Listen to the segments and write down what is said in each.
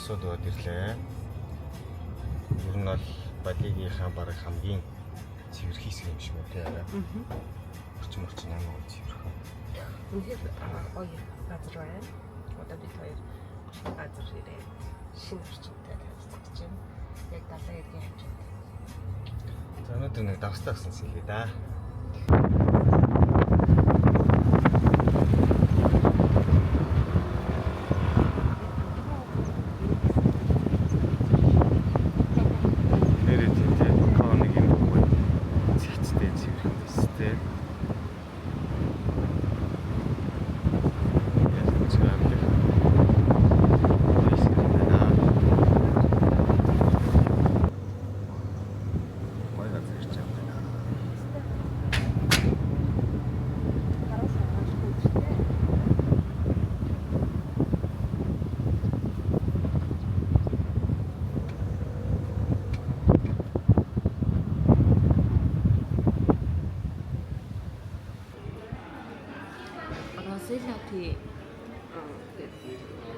босоод яваад ирлээ. Ер нь бол Балигийнхаа бараг хамгийн цэвэр хийсгэн юм шиг үү те арай. Орчин амар цэвэр. Үнэхээр гоё газар байна. Одоо бид хоёр газар ирээ шинэ орчинтай танилцах гэж байна. Яг далайн эргийн хэмжээнд. За өнөөдөр нэг давстаа гэсэн сэлгээ да.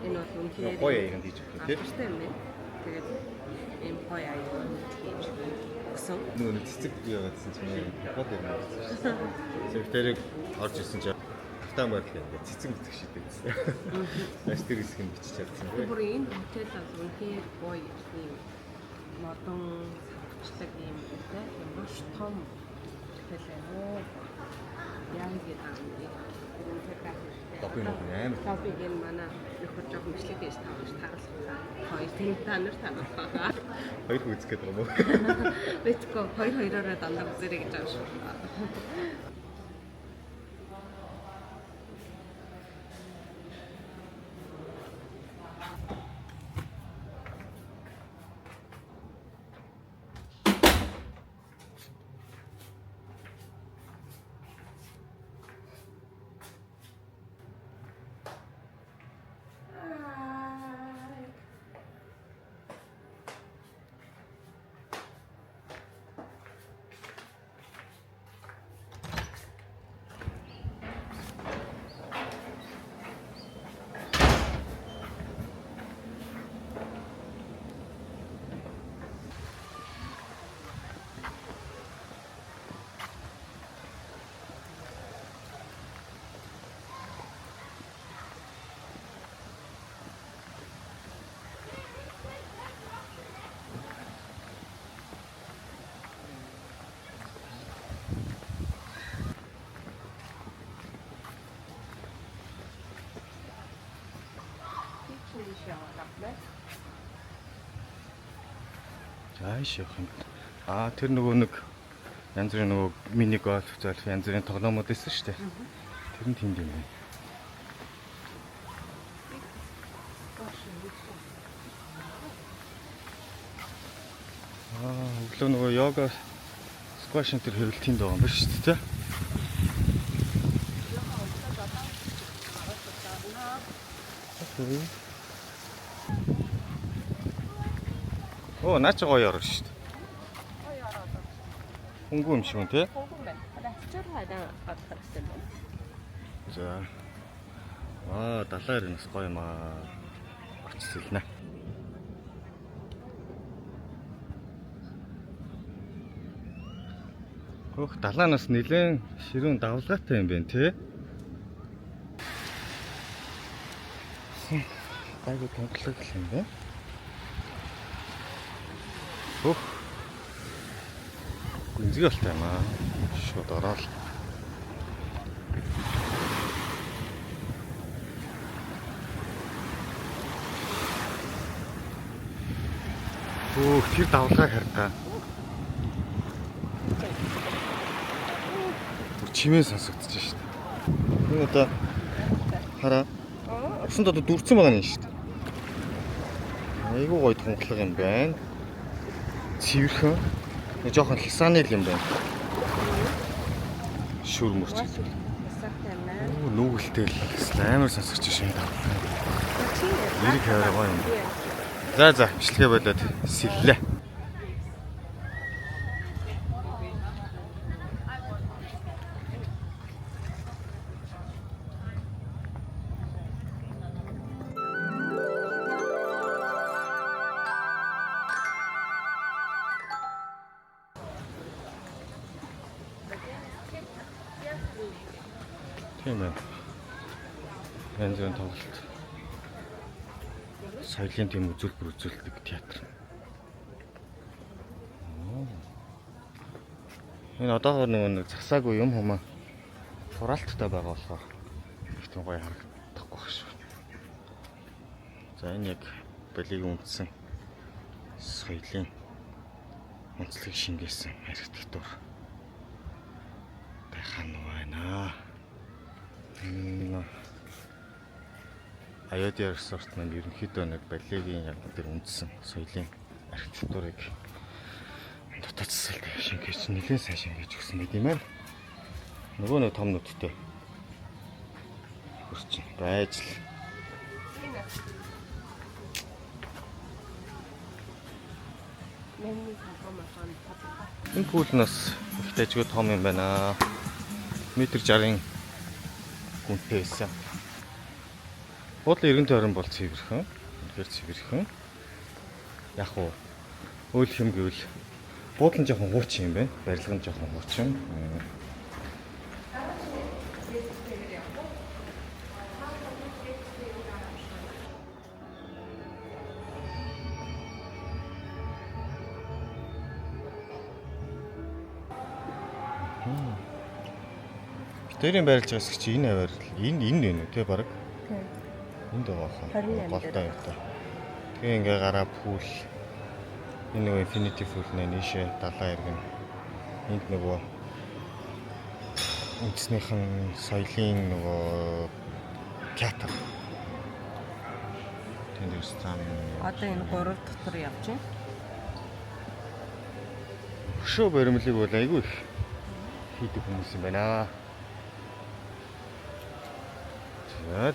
Энэ бол үнэхээр гоё аянд хийж өгөх тийм. Ашигтай юм байна. Тэгээд ийм гоё аянд хийж өгсөн. Нөгөө цэцэг яваадсан чинь бод юм байна. Секретарийг орж ирсэн чинь автан байдлаа ингээд цэцэг мэтг шидэг гэсэн. Маш тэр хэсэг нь бичиж чадсан. Бүр энэ хотел бол үнэхээр гоё юм. Модон савчдаг юм те. Маш том хотел байна. Яг гэдэг юм. Топын амар. Топыг энэ манай нөхөр жоох мэдлэг гэж тавьж таруулах. Хоёр тийм та нар таруулах. Хоёр хүзэх гэдэг юм уу? Бэтгөө хоёроо дандаа үзэрэй гэж ааш. Ааш явах юм. Тэр нөгөө нэг янз бүрийн нөгөө мини гольф залх янз бүрийн тоглоомод байсан шүү дээ. Тэр нь тэнд юм байна. Өглөө нөгөө йога скваш энэ төр хэрэл тэнд байгаа юм байна шүү дээ. Оо, наач гоё орох шүү дээ. Гоё ороод. Хөнгөн юм шиг үү те? Хөнгөн байна. Хачаар хайдаа гадах хэрэгтэй байна. За. Далайн ирнэс гоё юм аа. Очилнэ. Хөх далаанаас нэлээд ширүүн давлгаатай юм байна те? Гайгүй томтлог юм байна. Гүнзгий болтой юм аа. Шууд ороод. Тэр давлгаа харьцаа. Чимээ сонсогдож шүү дээ. Энэ одоо хараа. Усанд одоо дүрцэн байгаа юм шүү дээ. Айгуу гоё тунгалаг юм байна. Цэвэрхэн. Нэг жоохон хисааны юм байна. Шүр мөрч. Нүгэлтэй л амар сонсогч шиг давлгаа. Ирэх хайраа гоё юм. За бичлэгээ болоод сэллээ. Тийм байна. Янз бүрийн тоглолт. Соёлын тийм үзүүлбэр үзүүлдэг театр. Энэ одоогоор нэг засаагүй юм хумаа хураалттай байгаа болохоор их тийм гоё харагдахгүй байх шүү. За энэ яг Балигийн үндсэн соёлын онцлог шингээсэн архитектур тайхан байна. Аюутя resort нь ерөнхийдөө нэг Балигийн яг тэр үндсэн соёлын архитектурыг дотоод засалтай шингээж нэлээд сайн шингээж өгсөн гэдэг юм байна. Нөгөө нэг том нүдтэй хөрч байж л. Энэ пул нас их тажгүй том юм байна. Метр 60-ын гүнтэй байсан. Буудлын 90 тойрон бол цэвэрхэн. Тэгэхээр цэвэрхэн. Яг уу өөл хэм гэвэл буудлын жоохон хуучин юм байна. Барилга нь жоохон хуучин. Тэрийн барилж байгаас чи энэ аваар энэ вэ нэ баг. Энд байгаа хаа. Голтой юм та. Тэгээ ингээ гараа пул. Энэ нөгөө infinity pool нэшээ далайн иргэн. Энд нөгөө үндэснийхэн соёлын нөгөө театр. Тэнд үстэн. Одоо энэ 3 дотор явж байна. Хөшөө баримлыг бол айгүй их хийдэг хүмүүс юм байна. За.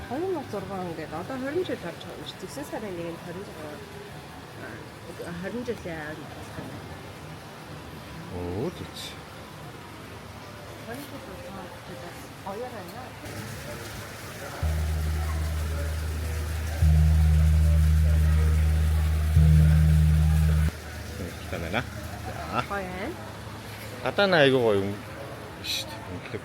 Хоёр 6 ингээд одоо 20 жил болж байгаа юм шиг. Зэгсэн сарын 1-нд 20 жилийн аваад болох юм. Оо зүч. 20 жил болсон хоёр байна. Тэмээнэ. Хоёр. Гадаа нь айгүй гоё юм шүү дээ.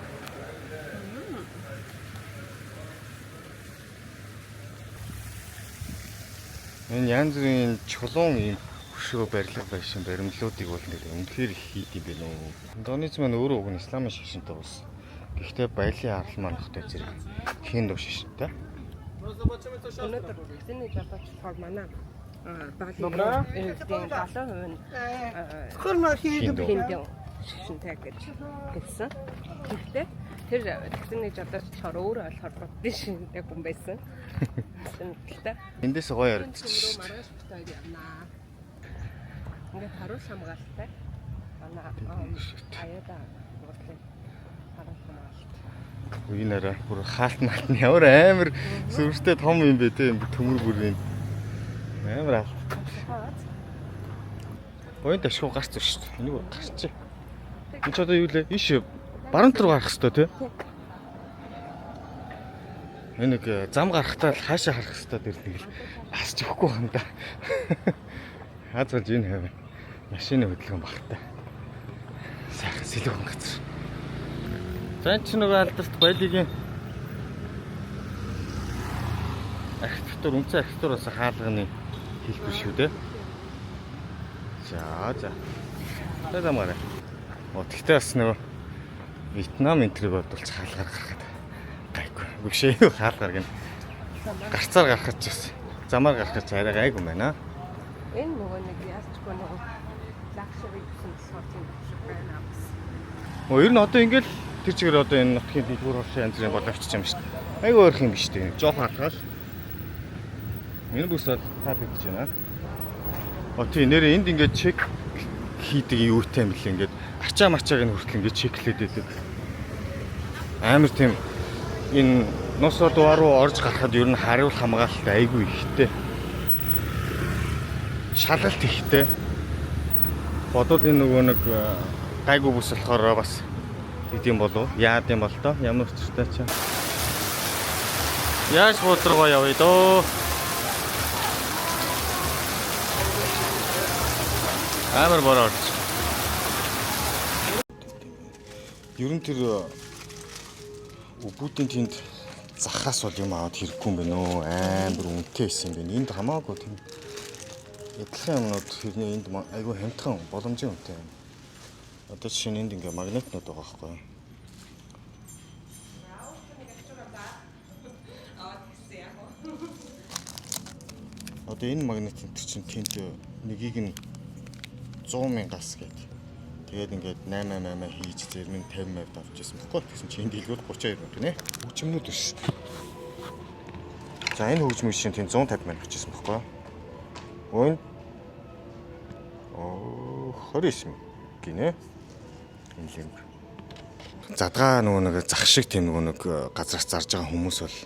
Энэ янз бүрийн чулуун юм хөшөө барилга байшин баримлуудыг бол нэр үнэхээр хийд юм байна уу. Индонез маань өөрөө уг нь исламын шашинтай болсон. Гэхдээ баялын арал манахтай зэрэг хинду шашинтай. Өнөөдөр эзний жадаач болохоор манай Балигийн 70% нь хинду шашинтай гэж хэлсэн. Гэхдээ тэр эзний жадаач болохоор өөрөө болохоор буддын шинтэй хүн байсан. Тэгтээ Эндээс гоё яригдчих. маргааш битээ явнаа. Ингээд харуул хамгаалалтай. Манай аяда бодлоо харуул хамгаалалт. Үинээрээ бүр хаалт маалт нь ямар амар сүртэй том юм бэ те төмөр бүрийн амар хаалт. Гоёнд ашгүй гарч зөө шүү дээ. Энийг гарч. Энэ ч одоо юу лээ? Иш баруун руу гарах хэрэгтэй те. Энэ нэг зам гарахтаа хаашаа харах хэрэгтэй дэр нэг л асч өгөхгүй юм да. Хаазгалж энэ хэвэн машины хөдөлгөөн багтаа. Сайхан сэлгэн газар. За энэ ч нөгөө алдарт Балигийн архитектур үнцэн архитектураас хаалганы хэлбэр шүү дээ. За. Тэдэмээрээ. Тэгтээ бас нөгөө Вьетнам энтриг бодвол хаалгаар гаргаад гайгүй. Бүгшээ хаалгаар гэн гарцаар гарахч бас замаар гарахч арай гайгүй байна. Энэ нөгөө нэг яасчгүй нөгөө лакшери гэсэн сортын шиг байна бас. Ер нь одоо ингээл тэр чигээр одоо энэ нутгийн дэлгүүр оршин янз бүрийн боловч юм шүү дээ. Айгүй ойрох юм биш дээ. Жохон хатгаал. Энэ бүс бол таалагдж байна. Тийм нэрээ энд ингээд чек хийдэг юутай юм бэл ингээд ачаа мачааг нь хүртэл ингээд чеклээд байдаг. Амар тийм энэ нус одуу руу орж гарахад ер нь хариул хамгаалалт айгүй ихтэй. Шалгалт ихтэй. Бодвол энэ нөгөө нэг гайгүй бүс болохоор бас тийм болов. Яад юм бол тоо ямар учиртай ч. Яаж буудргаа явъя дөө. Амар бороо орж. Ер нь тэр Ubud-ийн тэнд захаас бол юм аваад хэрэггүй юм байна уу? Амар үнэтэй байсан юм байна. Энд хамаагүй тийм эдлхэн юмнууд хэрнээ энд айгүй хямдхан боломжийн үнэтэй юм. Одоо жишээ нь энд ингээ магнитнууд байгаа байхгүй юу? Одоо энэ магнит энэ чинь тэнд нэгийг нь 100,000-аас гээд тэгээд ингээд 888 хийж зэрэг нь 50,000 авчихсан баггүй. Тэгсэн чинь энд дэлгүүр 32 мянга гинэ. Хөгжмнүүд биш. За энэ хөгжмөд чинь тэнд 150,000 авчихсан баггүй. Өн 29 гинэ. Энэ юм. Задгаа нөгөө нэг зах шиг тийм нөгөө нэг газраас зарж байгаа хүмүүс бол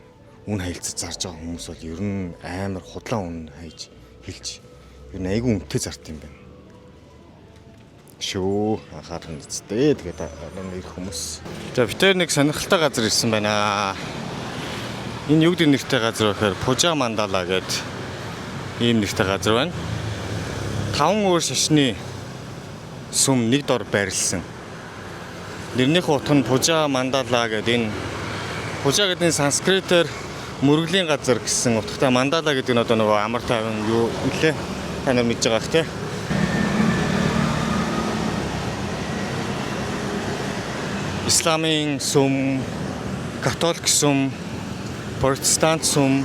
үн хаялцаж зарж байгаа хүмүүс бол ер нь амар худлаа үн хайж хэлж ер нь айгүй үнэтэй зарт юм байна. Шөө харна зүтэй тэгээд ирэх хүмүүс. За битээр нэг сонирхолтой газар ирсэн байна. Энэ юу гэдэг нэртэй газар вэ гэхээр Пужа Мандала гэдэг ийм нэртэй газар байна. 5 өөр шашны сүм нэг дор байрлсан. Нэрнийхээ утга нь Пужа Мандала гэдэг энэ Пужа гэдэг нь санскритээр мөргөлийн газар гэсэн утгатай. Мандала гэдэг нь одоо нөгөө амар тайван юу нэлээ та нар мэдж байгаа хэ. Исламын сүм, католик сүм, протестант сүм,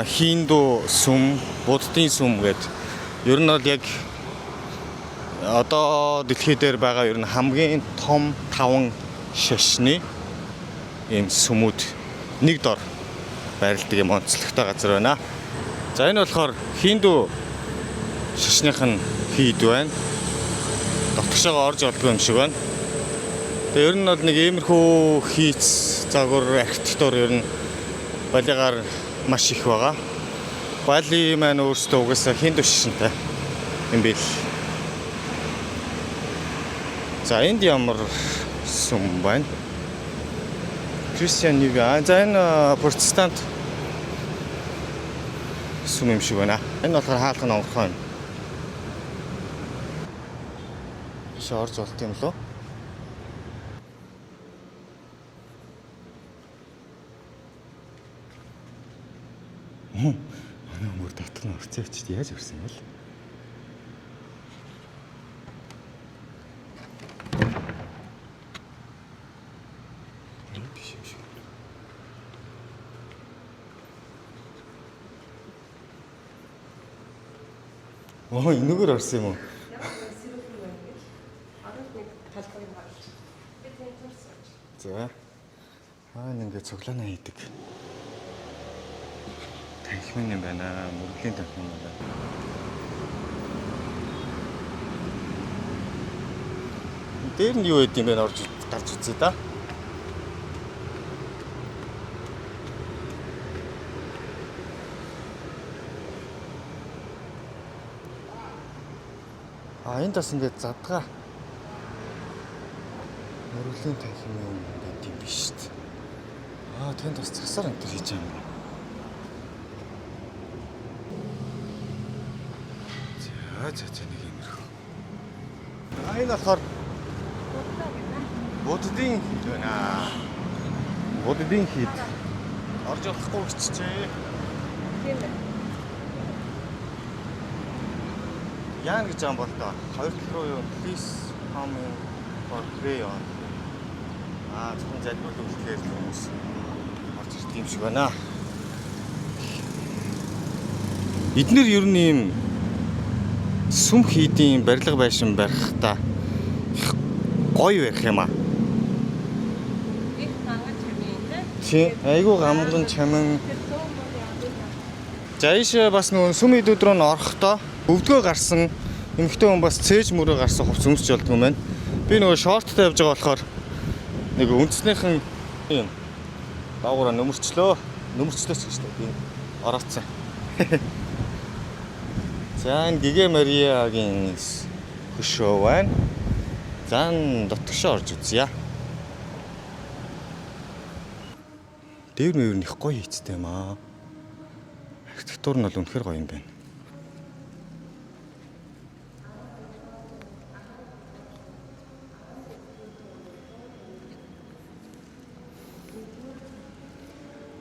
хинду сүм, буддийн сүм гэдэг. Ер нь бол яг одоо дэлхий дээр байгаа ер нь хамгийн том 5 шашны ийм сүмүүд нэг дор байрладаг юм онцлогтой газар байна. За энэ болохоор хинду шашных нь хийд байна. Дотгошоо орж олдгүй юм шиг байна. Тэгээ ер нь бол нэг иймэрхүү хийц загвар архитектур ер нь Балигаар маш их байгаа. Бали маань өөрсдөө угаасаа хинду шашинтай юм бил. За энд ямар сүм байна? Кристиан нэг за энэ протестант сүм юм шиг байна. Энэ болохоор хаалхан онгорхон. Биш орж болт юм лөө. Манай мөр татган орцооч яаж өрсөн юм бэ? Оо энэгээр орсон юм уу? За. Ингээд цуглаана хийдэг. Танхимын юм байна. Мөргөлийн танхим юм байна. Дээр нь юу гэдэг юм бэ? Орж гарч үзье да. Энд бас ингээд задгаа мөргөлийн танхим юм байт юм биш үү? Тэнд бас цагсаар энэ хийж байгаа юм. За нэг юмрх. Энэ болохоор Буддийн хід байна. Буддийн хід. Орж болохгүй гэчихээ. Тийм ээ. Яан гэж юм бол тоо. Хоёр тал руу юу? Please come in for pray on. Зөвхөн залбирал үйлчлэхээр хүмүүс орж ирэх юм шиг байна. Эднэр ер нь юм сүм хийдийн барилга байшин барих та гоё байх юм аа. Их ганган чамын тий. Айгуу гамган чамин. За ийш бас нөгөө сүм идүүд рүү н орохдоо өвдгөө гарсан эмэгтэй хүн бас цээж мөрөө гарсан хувцас өмсч болдгоо юм байна. Би нөгөө шорттой явж байгаа болохоор нэг үндснийхэн юм даагуура нөмөрчлөөс гэж дээ. Би орооцсон. За энэ Гигэ Мариагийн хөшөө байна. За дотгошоо орж үзье. Дээвэр мэвэр нэх гоё хийцтэй юм аа. Архитектур нь бол үнэхээр гоё юм байна.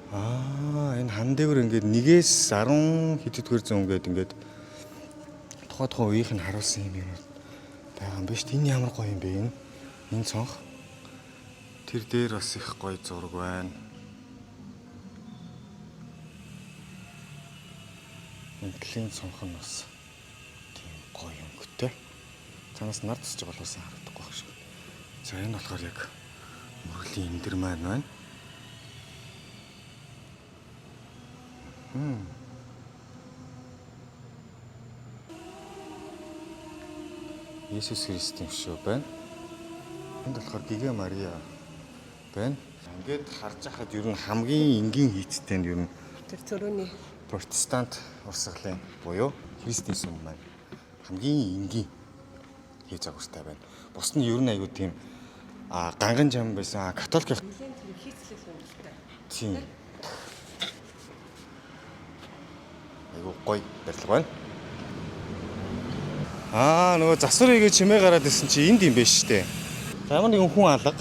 Энэ хан дээр ингээд 1-ээс 10 хэддгээр зуун ингээд тухайн үеийнх нь харуулсан юм байгаа юм биш. Энэ ямар гоё юм бэ энэ цонх. Тэр дээр бас их гоё зураг байна. Энэлийн цонх нь бас тийм гоё өнгөтэй. Цаанаас нар тусч байгаа болохоос харагдахгүй байх шиг. За энэ болохоор яг мөрөлийн эндэр маань байна. Есүс Христийн өшөө байна. Энд болохоор Гигэ Мария байна. Ингээд харж байхад ер нь хамгийн энгийн хийцтэй нь ер нь Тэр цөрөөний протестант урсгалын буюу Христийн сүм маань хамгийн энгийн хийж байгаартай байна. Бус нь ер нь аюу тийм ганган жам байсан католик нэлийн тэр хийцлэх юмтай. тийм айгуу гоё барилга байна. Нөгөө засвар игээ чимээ гараад исэн чи энд юм биш штэ. За ямар нэгэн хүн алга.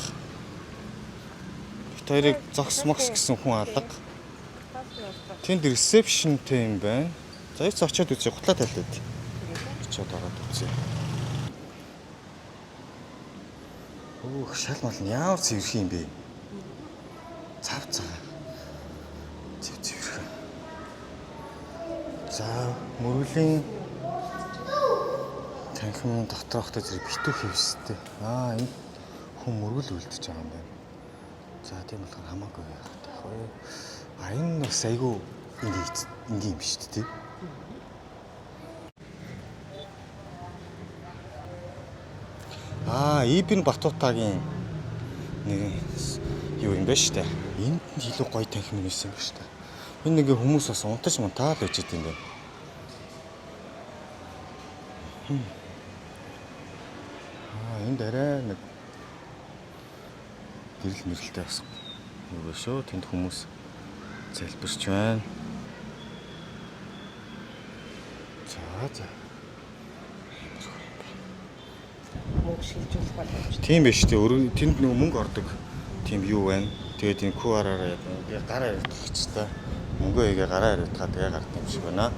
Бит хоёрыг зогс мокс гэсэн хүн алга. Тэнд ресепшнтэй юм байна. За яц очиод үзье. Гутлаа тайлаад. Очиод ороод үзье. Шал мал нь ямар цэвэрх юм бэ? Цав цав. Цэвэрх. За мөрөлийн танхим доторхтой зэрэг битүү хэвстэй. Энэ хүн мөргөл үлдчихэж байгаа юм байна. За тийм болохоор хамаагүй яах вэ? Энэ бас айгүй ингийн юм шүү дээ. Ибн Батутагийн нэг юу юм бэ штэ. Энд илүү гоё танхим нээсэн юм штэ. Энэ нэг хүмүүс бас унтаж мунтаад байж идэв юм байна. Энд арай нэг гэрэл мэрэлтэй бас юу шүү. Тэнд хүмүүс залбирч байна. За. Мөнгө шилжүүлэх боломжтой. Тийм биш үү? Тэнд нэг мөнгө ордог. Тийм юу байна? Тэгээд энэ QR-аар яг гараа ирдэх ч та. Мөнгөө игээ гараа ирдэх тэгээ гардаг юм шиг байна.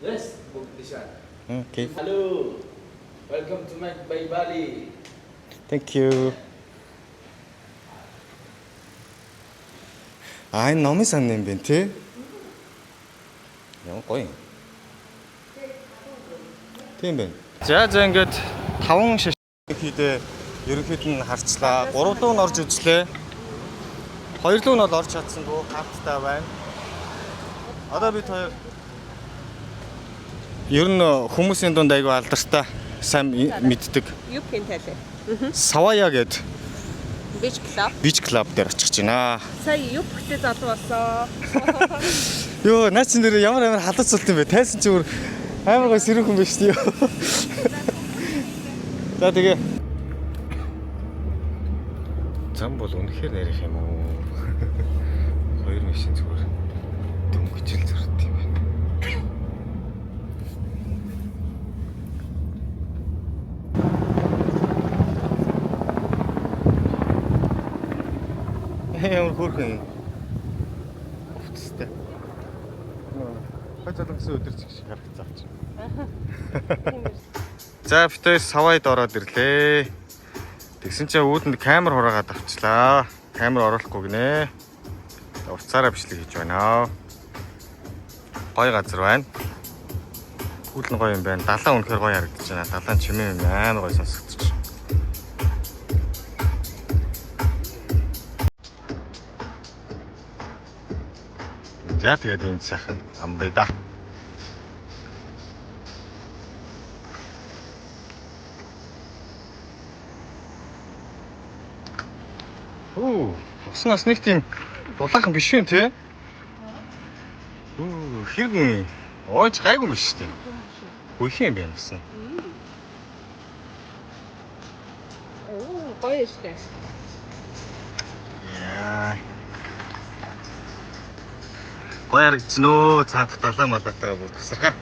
Yes, book this one. Okay. Hello, welcome to my Bali. Thank you. Энэ номын сан юм бэ те? Ямар гоё юм. Тийм байна. За ингээд 5 шиш хийдэ ерөнхийд нь харцлаа. 3 луу нь орж үзлээ. 2 луу нь бол орж чадсангүй хавттай байна. Одоо бид хоёр ер нь хүмүүсийн дунд айгүй алдартай сайн мэддэг. Юу хэн тайлаа? Савая гэд Beach Club дээр очих байна. Сая юу бүхтэй залуу болсон. Йоо, наач нэр ямар халац султ юм бэ? Тайсан чи өөр амар гой сэрүүх юм биш тий. За тэгээ. Зам бол үнэхээр нарийнх юм уу? Хоёр машин зүгээр дөнгөжл зөрт юм байна. Ямар хөөрхөн офцтой. Хажууд гэсэн өдөр чиг шиг харагдаж байгаа. За битээ савайд ороод ирлээ. Тэгсэн чинь үүдэнд камер хураагаад авчлаа. Камер оруулахгүй гинэ. Уцаараа бичлэг хийж байна. Гоё газар байна. Үүдэн гоё юм байна. Далаа үнэхээр гоё харагдаж байна. Далаа чимээ юм амар гоё сонсогдож байна. За тэгээд энэ сайхан амбай да. Уснаас нэг тийм дулаахан биш юм те. Хэрэг ойж гайгүй юм биш үү? Үгүй юм байна гэсэн. Гоё штэ. Яа. Гоё харагдсан уу? Цаат далаа малаатайгаа бүр тусархаа.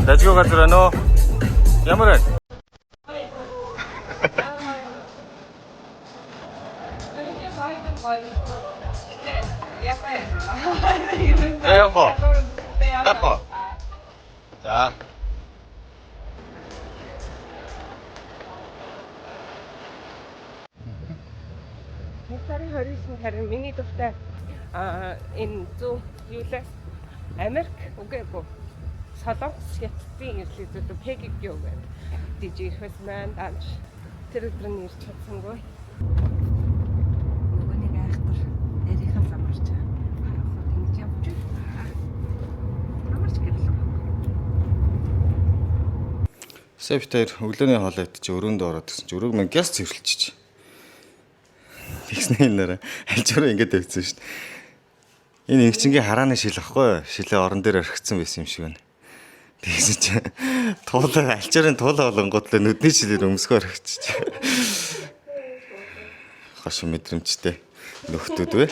Дажгүй газар байна уу? Ямар байна? Яако. Яако. За. Сарын 29-нд харин миний дуртай энэ зүү юу лээ? Америк үгүй ээ. Солонгос хятадын ирлизүүд Пегиг юу гэдэг. Дижихс маань данч тэр өдөр нь ирч чадсангүй. Нөгөөний айхтар эрийнхэн замарч харахад ингэж явж байна. Амарч гэлээ. Севтер өглөөний хоолой идчих өрөөндөө ороод гэсэн чи өрөөг минь гяс цэвэрлчихэж. Тэгснэ нэрэ альжураа ингэж тавьсан шүү дээ. Энэ ингэчингийн харааны шил ахгүй шилээ орон дээр орхицсан байсан юм шиг байна. Тэгсэн чи туулаа альчарын туулаа болонгууд л нүдний шилээр өмсгөө орхичиж. Хаш мэдрэмжтэй нөхдүүд вэ?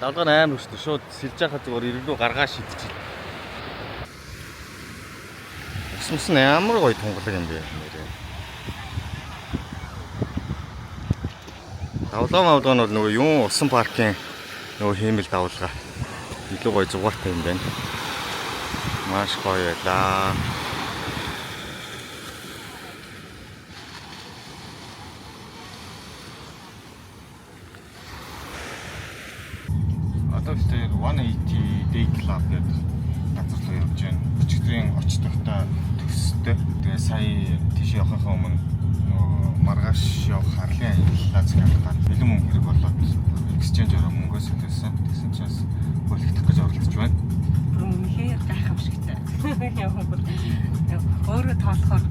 Давлага амар өштэй шууд сэлж яхад зүгээр ирэг рүү гаргаа шидчих. Усмс нь амар гоё тунгалаг юм бэ нэрээ. Давлгаа нь бол нөгөө юун усан паркын нөгөө хиймэл давлгаа илүү гоё зугаартай юм байна. Маш гоё ялаа. Тэр 180 Day Club гэдэг газар руу явж байна. Өчигдрийн очдогтой төстэй. Тэгээ сая тийш явахын өмнө нөгөө маргааш явах харлын аяллаа захиалгаад бэлэн мөнгө хэрэг болоод exchange-ороо мөнгөө сэтэлсэн. Тэгсэн чинь бүлэгдэх гэж оролдож байна. Үнэхээр гайхамшигтай. Өөрөө тоолохоор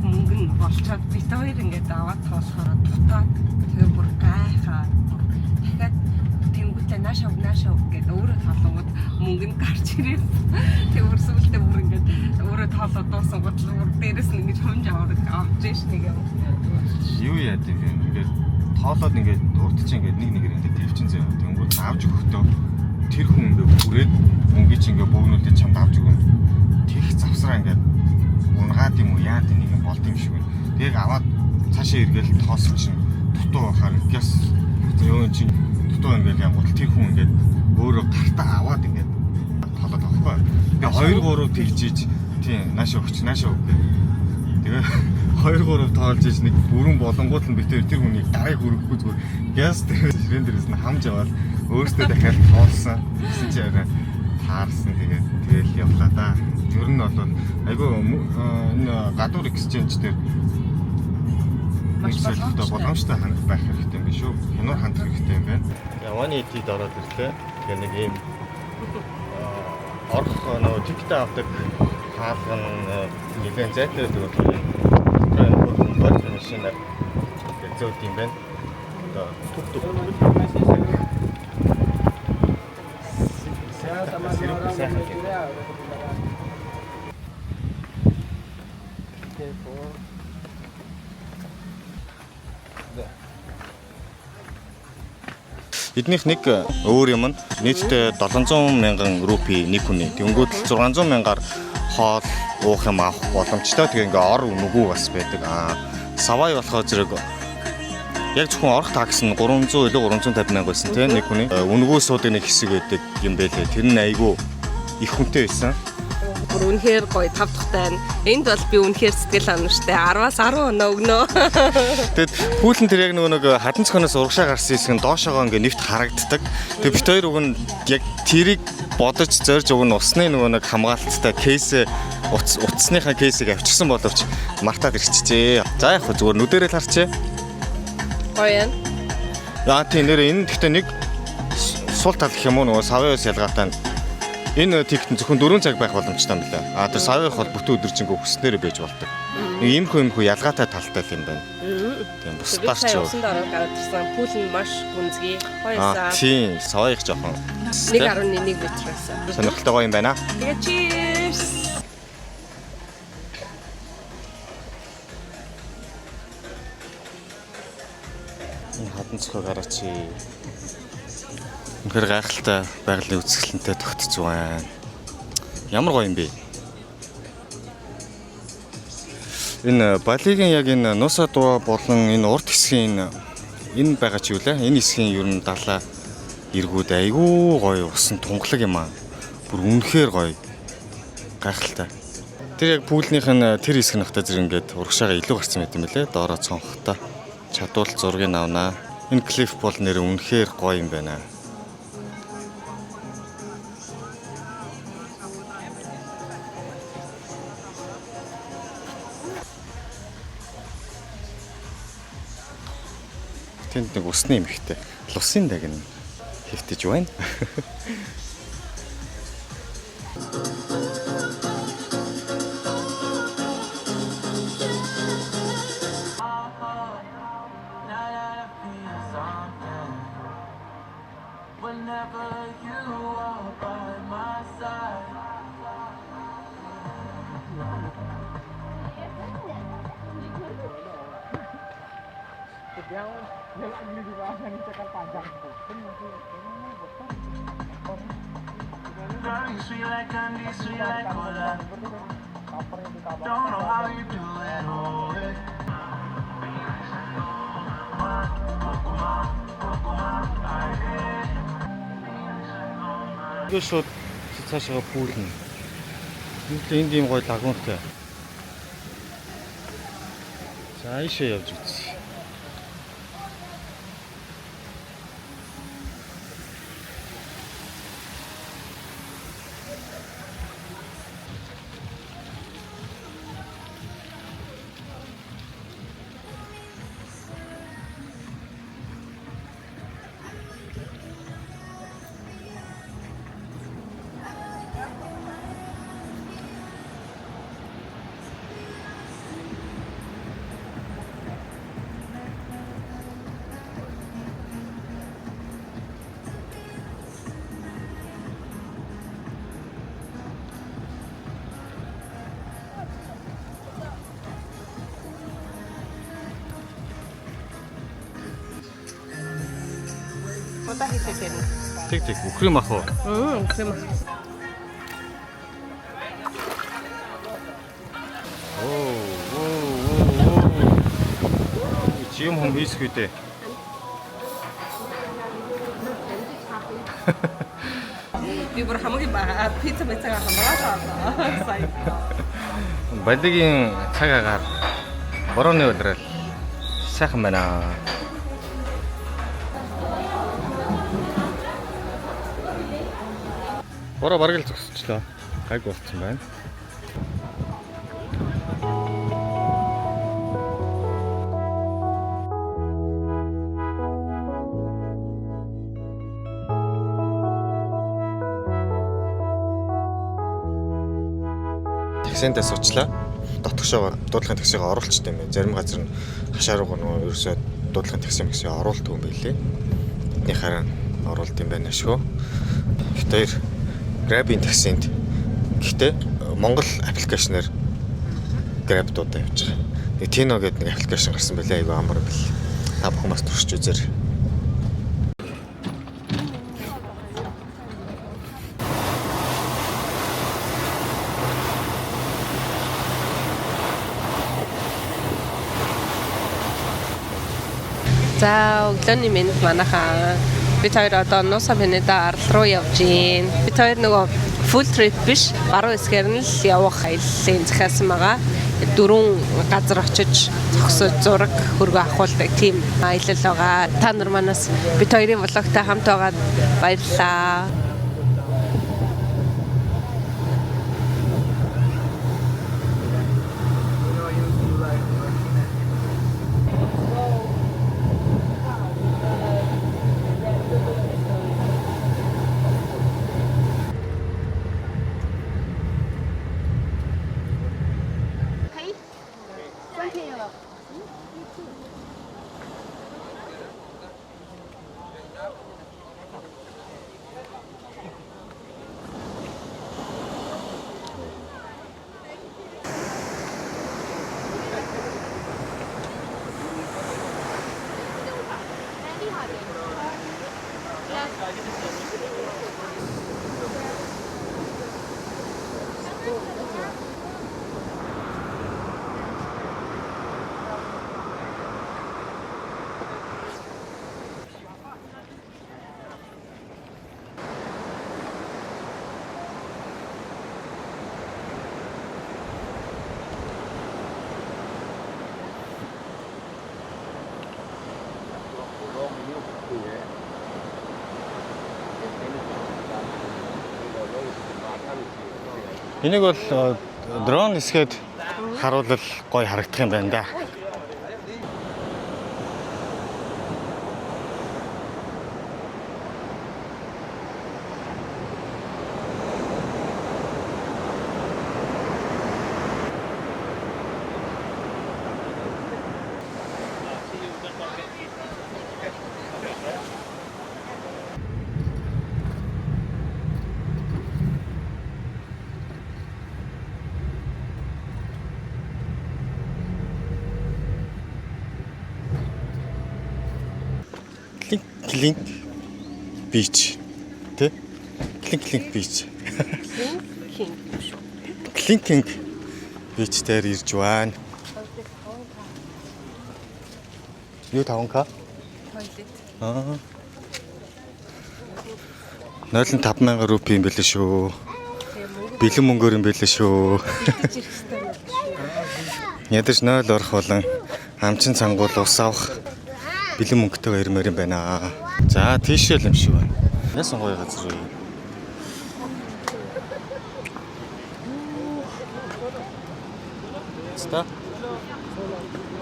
мөнгө нь болчоод бит хоёр ингээд аваад тоолохоор дутаад тэгээ бүр гайхаад дахиад тэнгуүлээ наашаа гэдэг өөрөө тоолонгод мөнгө нь гарч ирээ. Тэг өрсөлдөө бүр ингээд өөрөө тоолоод дуусангууд бүр дээрэс нь ингэж хөнж авч ш нэг юм. Юу яа гэв юм ингээд тоолоод ингээд урд чинь ингээд нэг нэгээр ингээд тавьчин заяа. Тэнгуүл авч өгөхдөө тэр хүн ингээд бүрээд мөнгөийг чинь ингээд бөөгнүүлээд чамд авч өгнө. Тех завсраа ингээд унгаад юм уу яа тийм нэг юм болд юм шиг байна. Тэг аваад цаашаа эргээл тоосч чинь дутуу байхаар гяс ёо чинь дутуу ингээд юм бол тэр хүн ингээд өөрөө гартаа аваад ингээд толоод авахгүй. Тэгээ 2 3 тэгчиж тийм наашаа өгч наашаа өг. Тэгээ 2 3 тоолж иж нэг бүрэн болонгууд нь битэр тэр хүнийг дарыг хөрөхгүй зүгээр гяс тэрэн дээрээс нь хамж аваад өөртөө дахиад тоолсон. Гэсэн чи арай таарсан тэгэл явлаа да. Ер нь бол айгүй энэ гадуур exchange дээр маш боломжтой хандах байх хэрэгтэй юм биш үү? Хянуур хандах хэрэгтэй юм байна. Явааны эдид ороод ирлээ. Тэгээ нэг юм орох нөгөө тиктэй авдаг хаалга нь нэлээд зайтай байдаг юм. Энэ хөрөнгө машинаар зөөд юм байна. Одоо тук. Эднийх нэг өөр юм нь нийтдээ 700 мянган рупи нэг хүний. Тэнгүүд 600 мянгаар хоол уух юм авах боломжтой. Тэгээ ингээ ор үнэгүй бас байдаг. Савай болохоо зэрэг яг зөвхөн орох такс нь 300 илүү 350 мянга байсан тийм нэг хүний. Үнэгүй суудаг нэг хэсэг байдаг юм байлээ. Тэр нь айгүй их хүнтэй байсан. Бүр үнэхээр гоё 5 дахьтай байна. Энд бол би үнэхээр сэтгэл ханамжтай 10-аас 10 өнөө өгнө. Тэгэд пүүлэн тэр яг нөгөө хадан цохоноос урагшаа гарсан хэсэг нь доошоогоо ингээ нэвт харагддаг. Тэгээ бит хоёр үг нь яг тэрийг бодож зорж өгнө усны нөгөө нэг хамгаалттай кейс утасныхаа кейсийг авчихсан боловч мартаад ирчихжээ. За яг зүгээр нүдэрээ л харчээ. Гоё юм. Яа тийм нэр энэ гэхдээ нэг сул тал гэх юм уу нөгөө савын ус ялгаатай Энэ тикт зөвхөн 4 цаг байх боломжтой юм байна. А тэр савих бол бүтэн өдөржингөө хүснээр байж болдог. Иймхүү ялгаатай талтай юм байна. Тийм бусдаар ч юу. Усанд ороод гараад ирсэн. Пүүл нь маш гүнзгий. Аа тийм савих жоохон 1.1 м байсан. сонирхолтой гоё юм байна. Тэгээ cheers. Энэ хатан цохоо гараач. Үнэхээр гайхалтай байгалийн үзэсгэлэнтэй тогтцож байна. Ямар гоё юм бэ? Энэ Балигийн яг энэ Нуса дуу болон энэ урд хэсгийн энэ байгаа ч юу лээ? Энэ хэсгийн ер нь далаа эргүүд айгүй гоё усан тунгалаг юм аа. Бүр үнэхээр гоё. Гайхалтай. Тэр яг пүүлнийх нь тэр хэсэг нахта зэрэг ингээд урагшаага илүү гарсан байт юм лээ. Доороо цонхтой. Чадвал зургийг авнаа. Энэ клиф бол нэр үнэхээр гоё юм байна. Тэнд нэг усны эмхтэй. Лусын даг нь хэвтэж байна. Sweet like candy, sweet like cola. Don't know how you do it, oh yeah. Юу шууд цаашаа пүүлнэ. Энд ийм гоё лагуунтай. За ийшээ явж үзье. Удаа хийлээ тэр. Тэг үхрэм ах уу? Үхрэм. Чим хом хийсгүй дээ. Би бүр хамгийн пицца мэцэгээ хамгаалаа. Сайн. Балигийн цаг агаар борооны өдрөл сайхан байна. Бороо бараг л зогсчихлоо. Гайг болцсон байна. Таксиндээ суучлаа. Дотгошоо дуудлагын таксигаа оруулчихсан юм байна. Зарим газар нь хашааруугаа нөгөө ерөөсөө дуудлагын такси оруулдаг юм билээ. Бидний хараа оруулд юм байна шүү. Гэтээр Grab-ийн таксинд гэхдээ Монгол аппликейшнээр Grab дуудаа явж байгаа. Нэг Tino гэдэг нэг аппликейшн гарсан байлаа. Айгүй амар бил. Та бүхэн бас туршиж үзээрэй. За өглөөний минь манайхаа бид хоёр одоо Нуса Пенеда арал руу явж гин. Бид хоёр нөгөө full trip биш, баруун хэсгээр нь л явах аяллаа захиасан байгаа. 4 газар очиж зогсож зураг хөргөө авахулдаг тийм аялал байгаа. Та нар манаас бид хоёрын влогтой хамт байгаад баярлалаа. Энийг бол дрон нисгээд харуулал гоё харагдах юм байна да. Клинк бич. Тэ? Клинк бич. Клинк бич дээр ирж байна. Юу таванка? Тойлет. 0.5 рупи юм бэлээ шүү. Бэлэн мөнгөөр юм бэлээ шүү. Ядаж 0 орох болон амчин цангуул ус авах бэлэн мөнгөтэйгээр ирмээр юм байна. За тийшээ л юм шиг байна. Яасан гоё газар вэ? Ста.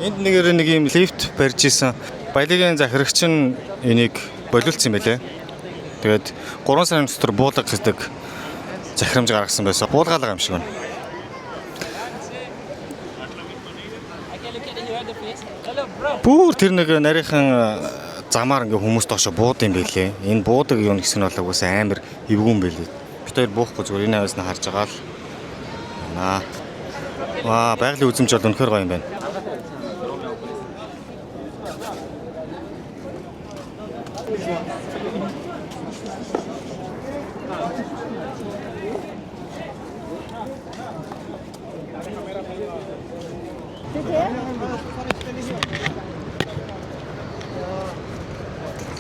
Энд нэг юм лифт барьж исэн. Баялагын захирагч нь энийг болиулсан юм байлээ. Тэгээд 3 сарын дотор буулга гэдэг захирамж гаргасан байсан. Буулгаалга юм шиг байна. Бүр тэр нэг нарийнхан замаар ингээ хүмүүс доошо бууд юм байлээ. Энэ буудаг юу гэсэн нь бол угсаа амар эвгүн байлээ. Бид хоёр буухгүй зүгээр энэ аваас нь харж байгаа л. Ваа, байгалийн үзэмж бол үнэхээр гоё юм байна.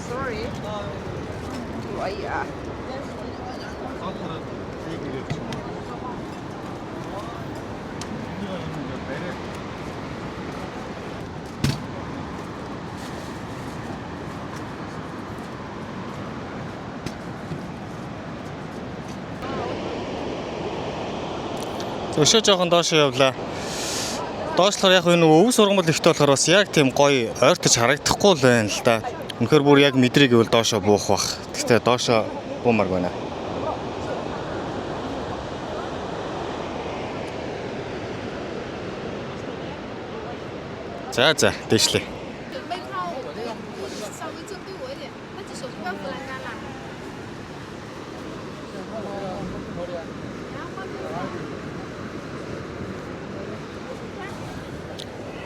Sorry. Вая. Өшөө жоохон доошо явлаа. Доошлохоор яг энэ өв сургамал ихтэй болохоор бас яг тийм гоё ойртож харагдахгүй л байна л да. Үнэхээр бүр яг мэдрийг гэвэл доошо буух бах. Гэхдээ доошо буумар байна. За дэшлээ. 准备靠稍微正对我一点，那只手不要扶栏杆啦。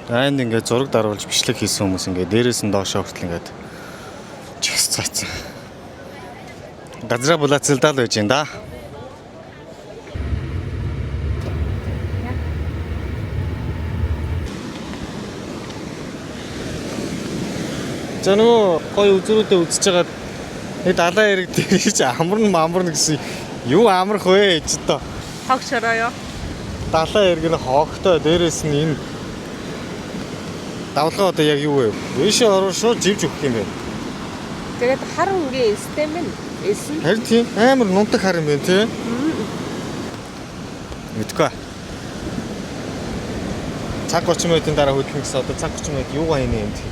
Энд ингээд зураг даруулж бичлэг хийсэн хүмүүс ингээд дээрээс нь доошоо хүртэл ингээд чигс цаацсан. Газраа булаацалдаа л байж юм да. За нөгөө гоё үзрүүдэд үзэж байгаад нэг далайн хэрэг дээр ч амарна гэсэн юу амарх вэ ч одоо. Хогшороо. Далайн хэрэг нь хогтой дээрээс нь энэ давлгаа одоо яг юу вэ? Ийшээ ороо шууд живж өгөх юм байна. Тэгээд хар өнгийн систем нь эсэн. Харин тийм амар нунтаг хар юм байна тий. Мэдгүй. Цаг 30 минутын дараа хөдлөх гэсэн одоо цаг 30 минут юугаа хийнэ юм тий.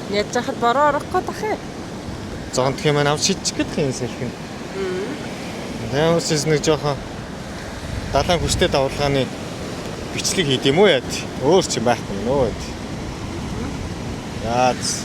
Яаж хахад бороо орохгүй тахэ. Зогонтх юм аа шидчих гэдэг юм сэлхэн. Таамаас нэг жоохон далайн хүчтэй давлгааны бичлэг хийд юм уу яа. Өөр ч юм байхгүй нөө. Яац.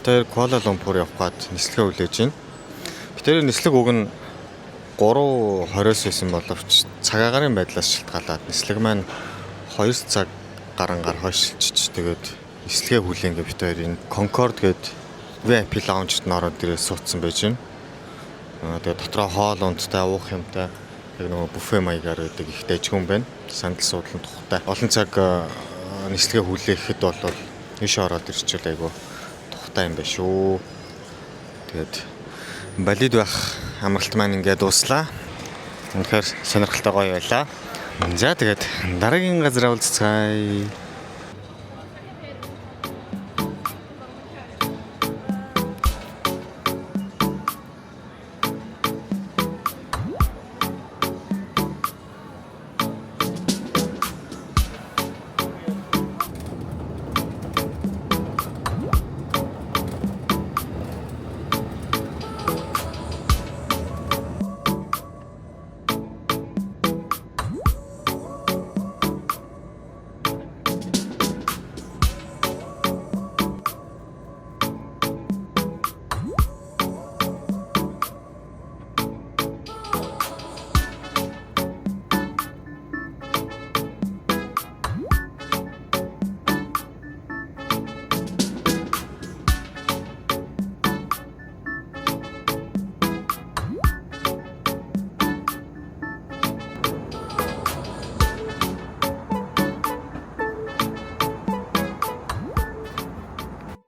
Бид хоёр Куала Лумпур явах гээд нислэгээ хүлээж байна. Бид хоёрын нислэг уг нь 3:20-с байсан боловч цаг агарын байдлаас шалтгаалаад нислэг маань 2 цаг гарангаар хойшилчиж тэгээд нислэгээ хүлээнгээ бид хоёрын Concord гээд VIP lounge-д ороод ирээ суудсан байж байна. Тэгээд дотроо хоол ундтай уух юмтай яг нөгөө буфе маягаар байдаг их дэжгүн байна. Сандал суудлын тухтай. Олон цаг нислэгээ хүлээхэд бол ийш ороод ирчихвэл айгу тухтай юм байна шүү. Тэгээд Балид байх амралт маань ингээд дуслаа. Үнэхээр сонирхолтой гоё байлаа. За тэгээд дараагийн газараа уулзцгаая.